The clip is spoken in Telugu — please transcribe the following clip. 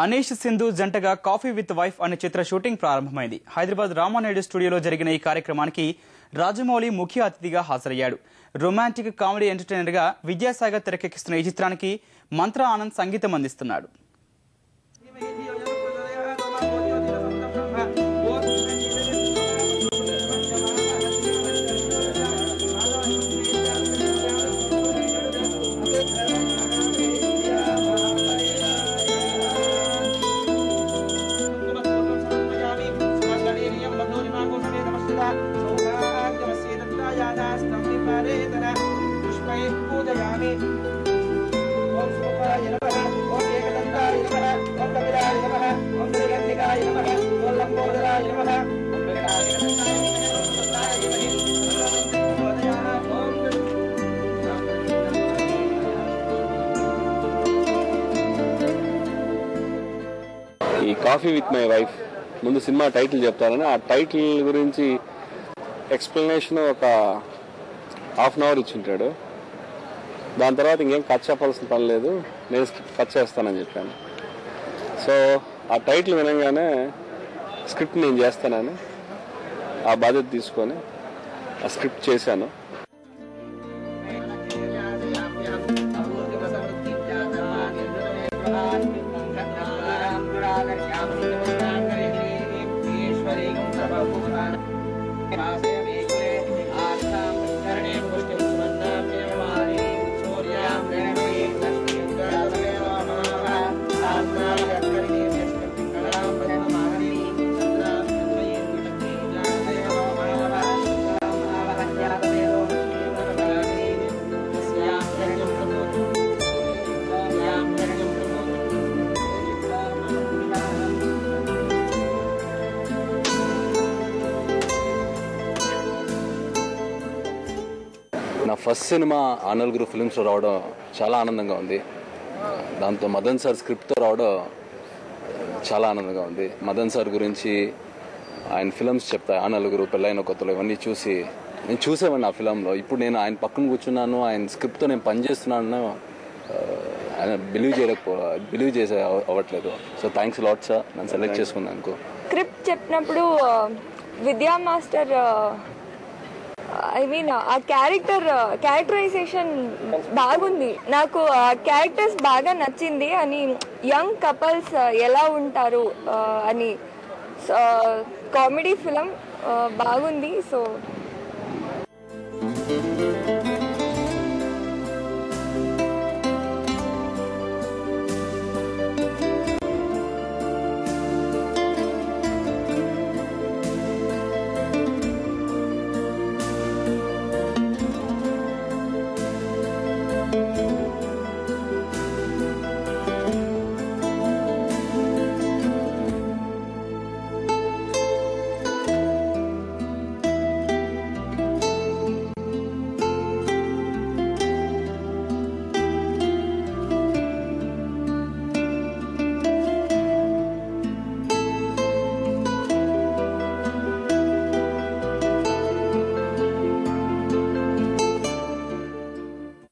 అనీష్ సింధు జంటగా కాఫీ విత్ వైఫ్ అనే చిత్ర షూటింగ్ ప్రారంభమైంది. హైదరాబాద్ రామానాయుడు స్టూడియోలో జరిగిన ఈ కార్యక్రమానికి రాజమౌళి ముఖ్య అతిథిగా హాజరయ్యాడు. రొమాంటిక్ కామెడీ ఎంటర్టైనర్ గా విద్యాసాగర్ తెరకెక్కిస్తున్న ఈ చిత్రానికి మంత్ర ఆనంద్ సంగీతం అందిస్తున్నాడు. ఈ కాఫీ విత్ మై వైఫ్ ముందు సినిమా టైటిల్ చెప్తారని ఆ టైటిల్ గురించి ఎక్స్ప్లెనేషన్ ఒక హాఫ్ అన్ అవర్ ఇచ్చింటాడు. దాని తర్వాత ఇంకేం కట్ చెప్పాల్సిన పని లేదు, నేను కట్ చేస్తానని చెప్పాను. సో ఆ టైటిల్ వినగానే స్క్రిప్ట్ నేను చేస్తానని ఆ బాధ్యత తీసుకొని ఆ స్క్రిప్ట్ చేశాను. నా ఫస్ట్ సినిమా ఆ నలుగురు ఫిల్మ్స్లో రావడం చాలా ఆనందంగా ఉంది. దాంతో మదన్ సార్ స్క్రిప్ట్తో రావడం చాలా ఆనందంగా ఉంది. మదన్ సార్ గురించి ఆయన ఫిల్మ్స్ చెప్తాయి, ఆ నలుగురు, పెళ్ళైన కొత్తలో, ఇవన్నీ చూసి నేను చూసేవాడిని ఆ ఫిలంలో. ఇప్పుడు నేను ఆయన పక్కన కూర్చున్నాను, ఆయన స్క్రిప్ట్తో నేను పనిచేస్తున్నాను, ఆయన బిలీవ్ చేసే అవ్వట్లేదు. సో థ్యాంక్స్ లాట్ సార్ నన్ను సెలెక్ట్ చేసుకున్నాను. స్క్రిప్ట్ చెప్పినప్పుడు విద్యా మాస్టర్ ఆ క్యారెక్టరైజేషన్ బాగుంది, నాకు ఆ క్యారెక్టర్స్ బాగా నచ్చింది అని. యంగ్ కపుల్స్ ఎలా ఉంటారు అని కామెడీ ఫిలం బాగుంది. సో